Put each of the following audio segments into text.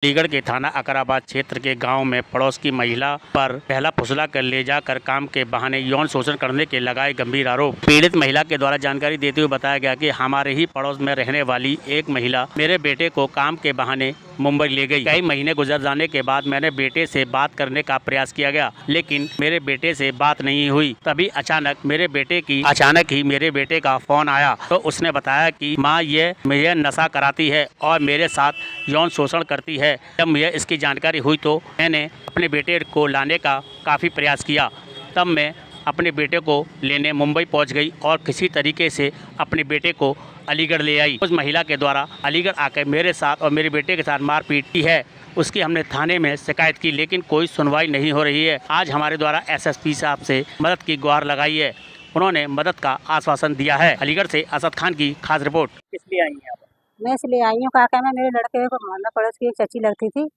अलीगढ़ के थाना अकराबाद क्षेत्र के गांव में पड़ोस की महिला पर पहला फुसला कर ले जाकर काम के बहाने यौन शोषण करने के लगाए गंभीर आरोप। पीड़ित महिला के द्वारा जानकारी देते हुए बताया गया कि हमारे ही पड़ोस में रहने वाली एक महिला मेरे बेटे को काम के बहाने मुंबई ले गई। कई महीने गुजर जाने के बाद मैंने बेटे से बात करने का प्रयास किया गया, लेकिन मेरे बेटे से बात नहीं हुई। तभी अचानक ही मेरे बेटे का फोन आया तो उसने बताया कि माँ ये मुझे नशा कराती है और मेरे साथ यौन शोषण करती है। जब मुझे इसकी जानकारी हुई तो मैंने अपने बेटे को लाने का काफ़ी प्रयास किया। तब मैं अपने बेटे को लेने मुंबई पहुंच गई और किसी तरीके से अपने बेटे को अलीगढ़ ले आई। उस महिला के द्वारा अलीगढ़ आकर मेरे साथ और मेरे बेटे के साथ मारपीट की है। उसकी हमने थाने में शिकायत की, लेकिन कोई सुनवाई नहीं हो रही है। आज हमारे द्वारा एसएसपी साहब से मदद की गुहार लगाई है। उन्होंने मदद का आश्वासन दिया है। अलीगढ़ से असद खान की खास रिपोर्ट। किस लिए आई हैं आप? मैं इसलिए आई हूँ काका में मेरे लड़के को मोहल्ला पड़ोस की एक चाची लगती थी,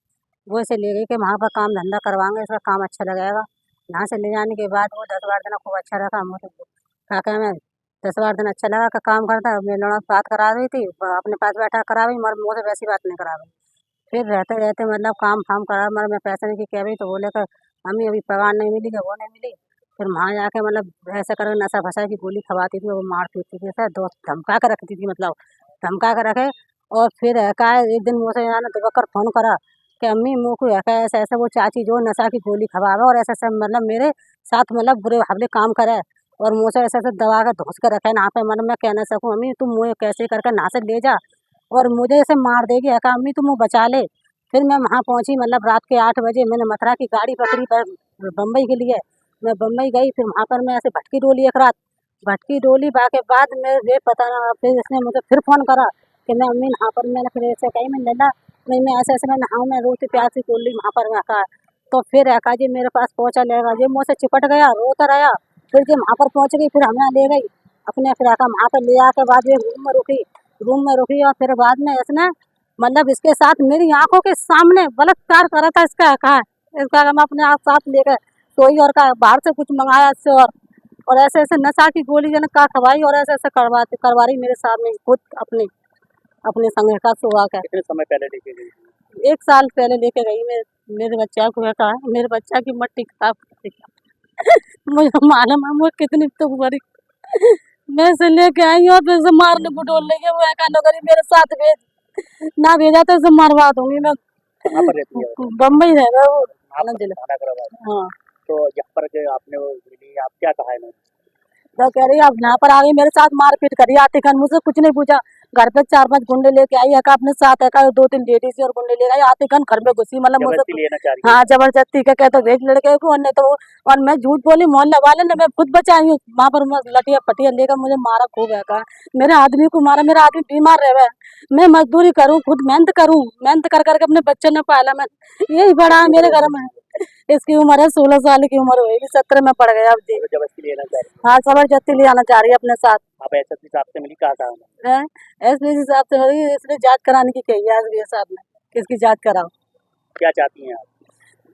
वो इसे ले गई कि वहाँ पर काम धंधा करवाएंगे, इसका काम अच्छा लगेगा। यहाँ से ले जाने के बाद वो 10-12 दिन खूब अच्छा रखा। मुझे काका में 10-12 दिन अच्छा लगा का काम करता। मेरे लड़का से बात करा रही थी, अपने पास बैठा करा रही, मगर मुझे वैसी बात नहीं करा रही। फिर रहते रहते मतलब काम फाम करा, मगर मैं पैसे नहीं की कह रही तो बोले कर मम्मी अभी पगार नहीं मिली, वो नहीं मिली। फिर वहाँ जाके मतलब ऐसा कर नशा फसा की गोली खवाती थी, वो मार पीटती थी, ऐसा दोस्त धमका कर रखती थी, मतलब धमका कर रखे। और फिर एक दिन मुझसे दुबक्कर फ़ोन करा कि अम्मी मुँह को ऐसा ऐसा वो चाची जो नशा की गोली खवावे और ऐसा सब मतलब मेरे साथ मतलब बुरे हवले काम करे और मुँह से ऐसा ऐसा दबा कर धुस कर रखे ना पे। मतलब मैं कह ना सकूँ अम्मी तुम मुझे कैसे करके ना से ले जा और मुझे ऐसे मार देगी। है अम्मी तुम मुँह बचा ले। फिर मैं वहाँ पहुँची, मतलब रात के 8 बजे मैंने मथुरा की गाड़ी पकड़ी पर बम्बई के लिए। मैं बम्बई गई, फिर वहाँ पर मैं ऐसे भटकी डोली एक रात, भटकी डोली के बाद मैं ये पता ना, फिर इसने मुझे फिर फ़ोन करा कि मैं अम्मी यहाँ पर मैंने फिर ऐसे कही मैं लला नहीं मैं ऐसे ऐसे मैं नहाऊँ, मैं रोटी प्यासी बोल रही वहाँ पर रखा। तो फिर रखा जी मेरे पास पहुँचा लेगा, ये मुँह से चिपट गया, रोता रहा। फिर जब वहाँ पर पहुँच गई फिर हमें ले गई अपने, फिर आका वहाँ पर ले आके बाद ये रूम में रुकी और फिर बाद में इसने मतलब इसके साथ मेरी आंखों के सामने बलात्कार करा था। इसका मैं अपने आप साथ लेकर सोई और का बाहर से कुछ मंगाया इससे और ऐसे ऐसे नशा की गोली जन का खवाई और ऐसे ऐसे करवा रही मेरे सामने खुद अपने संग का सुहा का। कितने समय पहले लेके गई? 1 साल पहले लेके गई। मेरे बच्चा को कहा मेरे बच्चा की मट्टी खराब कर दी। मुझे मालूम है वो कितनी तो बड़ी मैं से लेके आई और फिर से मारने को डोल लेके वो का नौकरी मेरे साथ भेज ना भेजा तो इसे मरवा दूंगी मैं। कहाँ पर रहती है? बम्बई है ना वो आप जिला। थाना अकराबाद। हाँ तो यहाँ पर के आपने वो मिली, आप क्या कहा इन्होंने? तो कह रही अब यहाँ पर आ गई मेरे साथ मारपीट करी। आते खान मुझसे कुछ नहीं पूछा, घर पे 4-5 गुंडे लेके आई है अपने साथ है 2-3 लेडीज और गुंडे ले आई। आते खान घर में घुसी मतलब जबरदस्ती लेना चाह रही है? हाँ जबरदस्ती का कहते भेज लड़के को और तो और मैं झूठ बोली मोहल्ला वाले ने मैं खुद बचाई हूँ। वहाँ पर लटिया पटिया लेकर मुझे मारा खूब है का, मेरे आदमी को मारा, मेरा आदमी बीमार रहे। मैं मजदूरी करूँ खुद मेहनत कर करके अपने बच्चे ने पाला। मैं यही बड़ा है मेरे घर में। इसकी उम्र है 16 साल की उम्र होगी, 17 में पड़ गया अब जी। तो जबरदस्ती लेना चाह रही है? हाँ जबरदस्ती ले आना चाह रही है अपने साथ। आप एसएसपी साहब से मिली, कहा उन्होंने? एसपी साहब से मिली, इसलिए जांच कराने की कही है एसपी साहब ने, किसकी जांच कराओ। क्या चाहती हैं आप?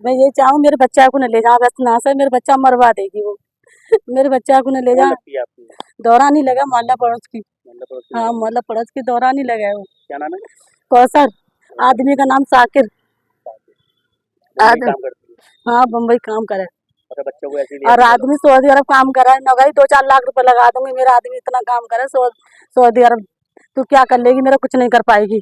मैं ये चाहूँ मेरे बच्चा को न ले जाओ, बस ना से मेरे बच्चा मरवा देगी वो। मेरे बच्चा को न ले जाओ। लगती है आपकी? दौरा नहीं लगा मोहल्ला पड़ोस की। मतलब तो हाँ मोहल्ला पड़ोस की दौरा नहीं लगा है वो। क्या नाम है? कौसर, आदमी का नाम साकिर। काम करती है? हाँ बम्बई काम करे और बच्चों को ऐसे और आदमी सऊदी अरब काम करे। नौकरी 2-4 लाख रुपए लगा दूंगी, मेरा आदमी इतना काम करे सऊदी अरब। तू क्या कर लेगी, मेरा कुछ नहीं कर पाएगी।